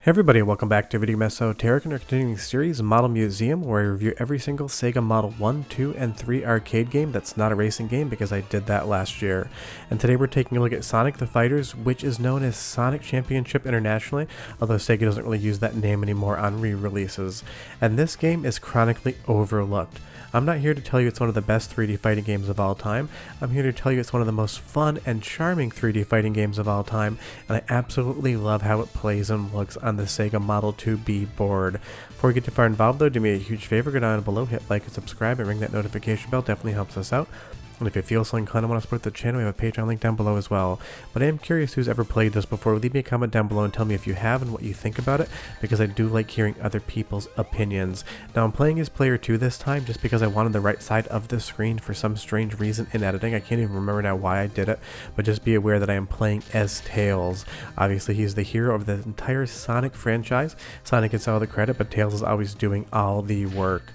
Hey everybody, welcome back to Video Esoteric and our continuing series Model Museum, where I review every single Sega Model 1, 2, and 3 arcade game that's not a racing game because I did that last year. And today we're taking a look at Sonic the Fighters, which is known as Sonic Championship internationally, although Sega doesn't really use that name anymore on re-releases. And this game is chronically overlooked. I'm not here to tell you it's one of the best 3D fighting games of all time. I'm here to tell you it's one of the most fun and charming 3D fighting games of all time, and I absolutely love how it plays and looks on the Sega Model 2B board. Before we get too far involved though, do me a huge favor, go down below, hit like and subscribe, and ring that notification bell, definitely helps us out. And if you feel so inclined and want to support the channel, we have a Patreon link down below as well. But I am curious who's ever played this before. Leave me a comment down below and tell me if you have and what you think about it, because I do like hearing other people's opinions. Now I'm playing as player 2 this time just because I wanted the right side of the screen for some strange reason in editing. I can't even remember now why I did it, but just be aware that I am playing as Tails. Obviously he's the hero of the entire Sonic franchise. Sonic gets all the credit, but Tails is always doing all the work.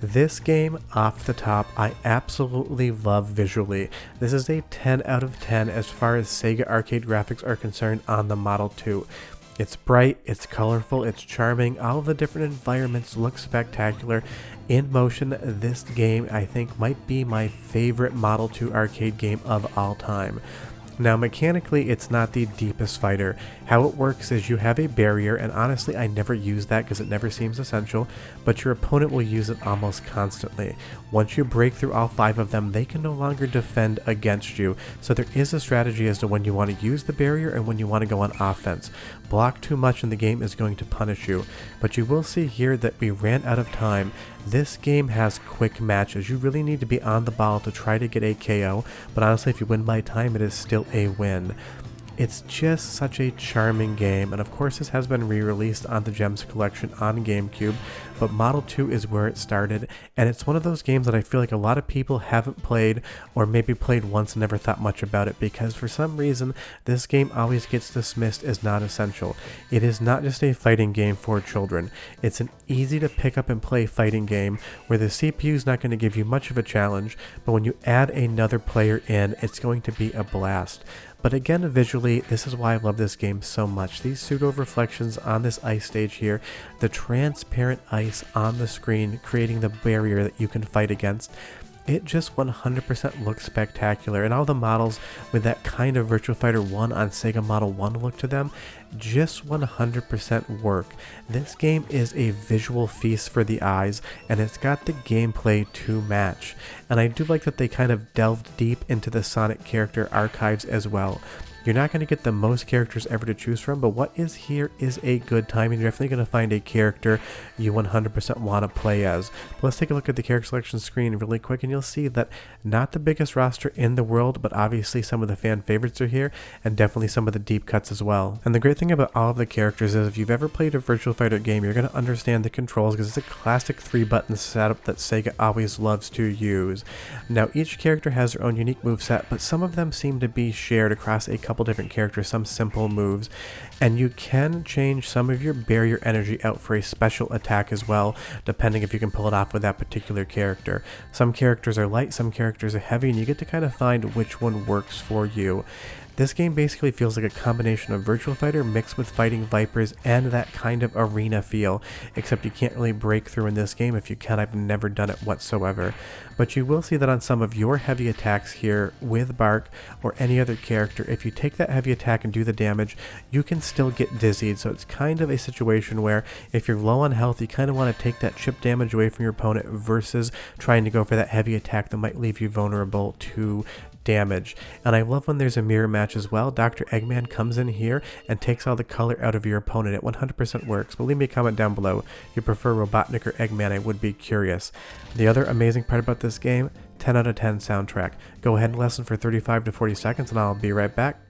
This game, off the top, I absolutely love visually. This is a 10 out of 10 as far as Sega Arcade graphics are concerned on the Model 2. It's bright, it's colorful, it's charming, all of the different environments look spectacular. In motion, this game I think might be my favorite Model 2 arcade game of all time. Now mechanically it's not the deepest fighter. How it works is you have a barrier, and honestly I never use that because it never seems essential, but your opponent will use it almost constantly. Once you break through all 5 of them, they can no longer defend against you, so there is a strategy as to when you want to use the barrier and when you want to go on offense. Block too much and the game is going to punish you, but you will see here that we ran out of time. This game has quick matches. You really need to be on the ball to try to get a KO, but honestly if you win by time it is still a win. It's just such a charming game, and of course this has been re-released on the Gems collection on GameCube, but Model 2 is where it started, and it's one of those games that I feel like a lot of people haven't played, or maybe played once and never thought much about it, because for some reason this game always gets dismissed as not essential. It is not just a fighting game for children. It's an easy to pick up and play fighting game where the CPU is not going to give you much of a challenge, but when you add another player in, it's going to be a blast. But again, visually, this is why I love this game so much. These pseudo reflections on this ice stage here, the transparent ice on the screen creating the barrier that you can fight against, it just 100% looks spectacular, and all the models with that kind of Virtua Fighter 1 on Sega Model 1 look to them just 100% work. This game is a visual feast for the eyes, and it's got the gameplay to match. And I do like that they kind of delved deep into the Sonic character archives as well. You're not going to get the most characters ever to choose from, but what is here is a good time, and you're definitely going to find a character you 100% want to play as. But let's take a look at the character selection screen really quick, and you'll see that not the biggest roster in the world, but obviously some of the fan favorites are here, and definitely some of the deep cuts as well. And the great thing about all of the characters is if you've ever played a Virtua Fighter game, you're going to understand the controls because it's a classic 3-button setup that Sega always loves to use. Now each character has their own unique moveset, but some of them seem to be shared across a couple different characters, some simple moves, and you can change some of your barrier energy out for a special attack as well, depending if you can pull it off with that particular character. Some characters are light, some characters are heavy, and you get to kind of find which one works for you. This game basically feels like a combination of Virtua Fighter mixed with Fighting Vipers and that kind of arena feel, except you can't really break through in this game. If you can, I've never done it whatsoever. But you will see that on some of your heavy attacks here with Bark or any other character, if you take that heavy attack and do the damage, you can still get dizzied. So it's kind of a situation where if you're low on health, you kind of want to take that chip damage away from your opponent versus trying to go for that heavy attack that might leave you vulnerable to damage. And I love when there's a mirror match as well. Dr. Eggman comes in here and takes all the color out of your opponent. It 100% works, but leave me a comment down below. If you prefer Robotnik or Eggman, I would be curious. The other amazing part about this game, 10 out of 10 soundtrack. Go ahead and listen for 35 to 40 seconds and I'll be right back.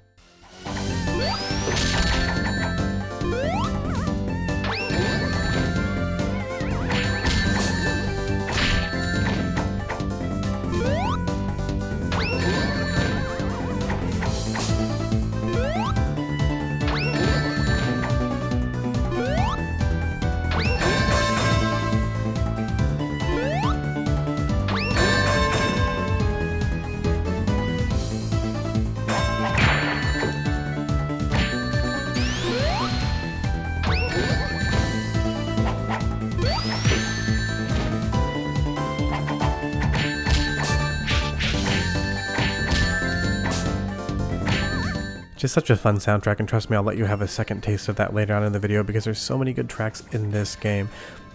Just such a fun soundtrack, and trust me, I'll let you have a second taste of that later on in the video because there's so many good tracks in this game.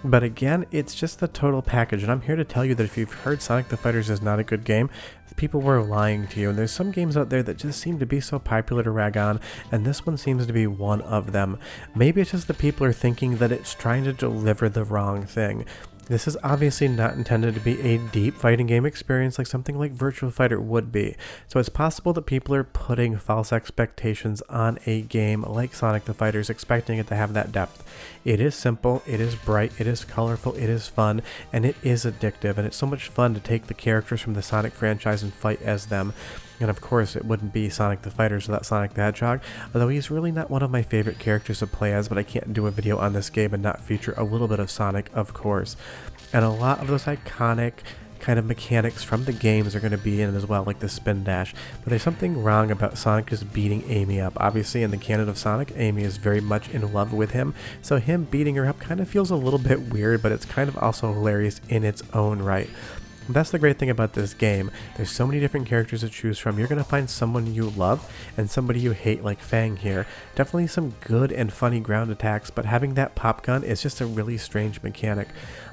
But again, it's just the total package, and I'm here to tell you that if you've heard Sonic the Fighters is not a good game, people were lying to you. And there's some games out there that just seem to be so popular to rag on, and this one seems to be one of them. Maybe it's just that people are thinking that it's trying to deliver the wrong thing. This is obviously not intended to be a deep fighting game experience like something like Virtua Fighter would be, so it's possible that people are putting false expectations on a game like Sonic the Fighters, expecting it to have that depth. It is simple, it is bright, it is colorful, it is fun, and it is addictive, and it's so much fun to take the characters from the Sonic franchise and fight as them. And of course, it wouldn't be Sonic the Fighters without Sonic the Hedgehog, although he's really not one of my favorite characters to play as, but I can't do a video on this game and not feature a little bit of Sonic, of course. And a lot of those iconic kind of mechanics from the games are going to be in as well, like the spin dash. But there's something wrong about Sonic just beating Amy up. Obviously, in the canon of Sonic, Amy is very much in love with him, so him beating her up kind of feels a little bit weird, but it's kind of also hilarious in its own right. That's the great thing about this game. There's so many different characters to choose from. You're going to find someone you love and somebody you hate, like Fang here. Definitely some good and funny ground attacks, but having that pop gun is just a really strange mechanic.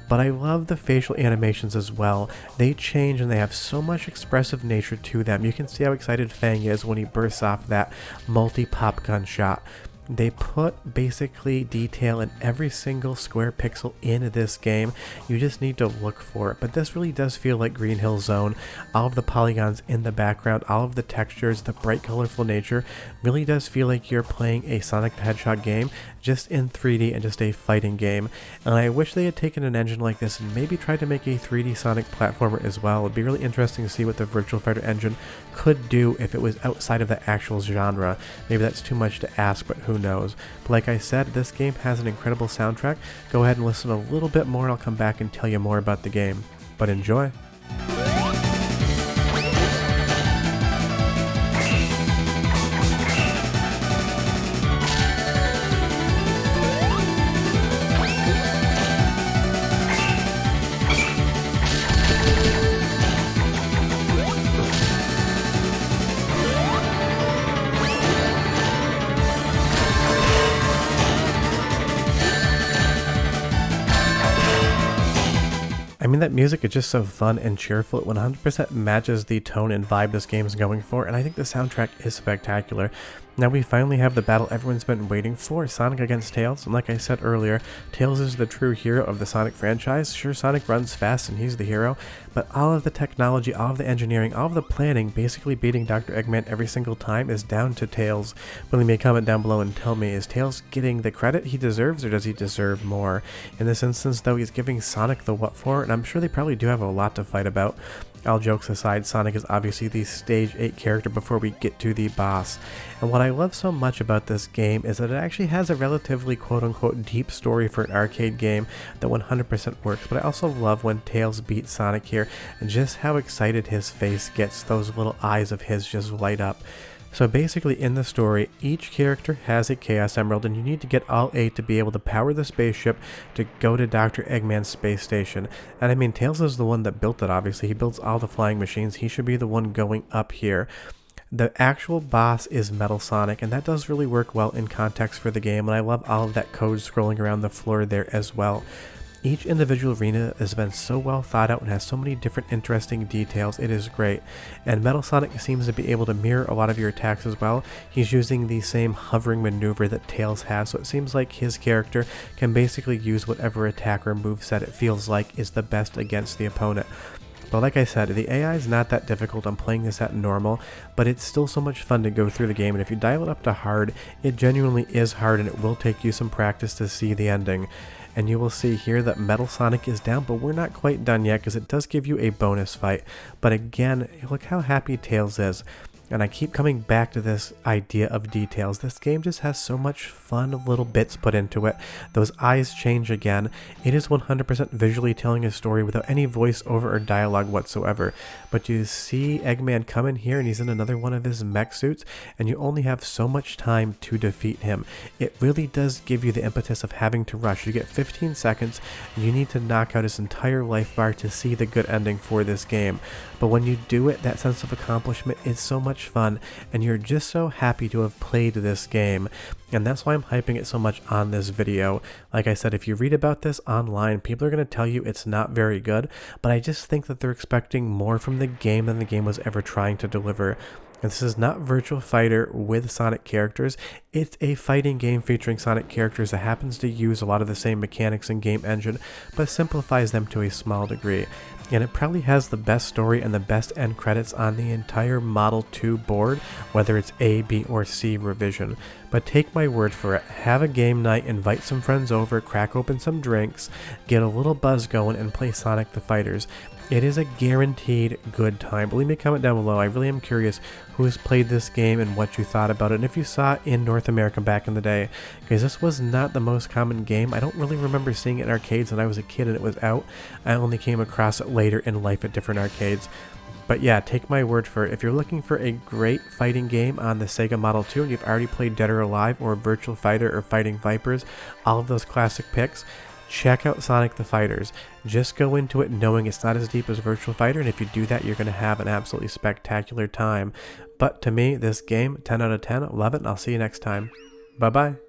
But I love the facial animations as well. They change and they have so much expressive nature to them. You can see how excited Fang is when he bursts off that multi-pop gun shot. They put basically detail in every single square pixel in this game. You just need to look for it. But this really does feel like Green Hill Zone. All of the polygons in the background, all of the textures, the bright colorful nature really does feel like you're playing a Sonic the Hedgehog game just in 3D and just a fighting game. And I wish they had taken an engine like this and maybe tried to make a 3D Sonic platformer as well. It'd be really interesting to see what the Virtua Fighter engine could do if it was outside of the actual genre. Maybe that's too much to ask, but who knows. But like I said, this game has an incredible soundtrack. Go ahead and listen a little bit more and I'll come back and tell you more about the game. But enjoy! I mean, that music is just so fun and cheerful. It 100% matches the tone and vibe this game is going for, and I think the soundtrack is spectacular. Now we finally have the battle everyone's been waiting for, Sonic against Tails, and like I said earlier, Tails is the true hero of the Sonic franchise. Sure, Sonic runs fast and he's the hero, but all of the technology, all of the engineering, all of the planning, basically beating Dr. Eggman every single time is down to Tails. Will you may comment down below and tell me, is Tails getting the credit he deserves or does he deserve more? In this instance though, he's giving Sonic the what for, and I'm sure they probably do have a lot to fight about. All jokes aside, Sonic is obviously the stage 8 character before we get to the boss. And what I love so much about this game is that it actually has a relatively quote-unquote deep story for an arcade game that 100% works. But I also love when Tails beats Sonic here and just how excited his face gets. Those little eyes of his just light up. So basically in the story, each character has a Chaos Emerald and you need to get all 8 to be able to power the spaceship to go to Dr. Eggman's space station. And I mean, Tails is the one that built it, obviously. He builds all the flying machines. He should be the one going up here. The actual boss is Metal Sonic, and that does really work well in context for the game, and I love all of that code scrolling around the floor there as well. Each individual arena has been so well thought out and has so many different interesting details. It is great. And Metal Sonic seems to be able to mirror a lot of your attacks as well. He's using the same hovering maneuver that Tails has, so it seems like his character can basically use whatever attack or moveset it feels like is the best against the opponent. But like I said, the AI is not that difficult. I'm playing this at normal, but it's still so much fun to go through the game, and if you dial it up to hard, it genuinely is hard and it will take you some practice to see the ending. And you will see here that Metal Sonic is down, but we're not quite done yet because it does give you a bonus fight. But again, look how happy Tails is. And I keep coming back to this idea of details. This game just has so much fun little bits put into it. Those eyes change again. It is 100% visually telling a story without any voiceover or dialogue whatsoever. But you see Eggman come in here and he's in another one of his mech suits, and you only have so much time to defeat him. It really does give you the impetus of having to rush. You get 15 seconds, and you need to knock out his entire life bar to see the good ending for this game. But when you do it, that sense of accomplishment is so much much fun, and you're just so happy to have played this game. And that's why I'm hyping it so much on this video. Like I said, if you read about this online, people are going to tell you it's not very good, but I just think that they're expecting more from the game than the game was ever trying to deliver. And this is not Virtua Fighter with Sonic characters. It's a fighting game featuring Sonic characters that happens to use a lot of the same mechanics and game engine, but simplifies them to a small degree. And it probably has the best story and the best end credits on the entire Model 2 board, whether it's A, B, or C revision. But take my word for it, have a game night, invite some friends over, crack open some drinks, get a little buzz going, and play Sonic the Fighters. It is a guaranteed good time. Leave me a comment down below. I really am curious who has played this game and what you thought about it, and if you saw it in North America back in the day, because this was not the most common game. I don't really remember seeing it in arcades when I was a kid and it was out. I only came across it later in life at different arcades. But yeah, take my word for it. If you're looking for a great fighting game on the Sega Model 2 and you've already played Dead or Alive or Virtua Fighter or Fighting Vipers, all of those classic picks, check out Sonic the Fighters. Just go into it knowing it's not as deep as Virtua Fighter, and if you do that, you're going to have an absolutely spectacular time. But to me, this game, 10 out of 10, love it, and I'll see you next time. Bye-bye.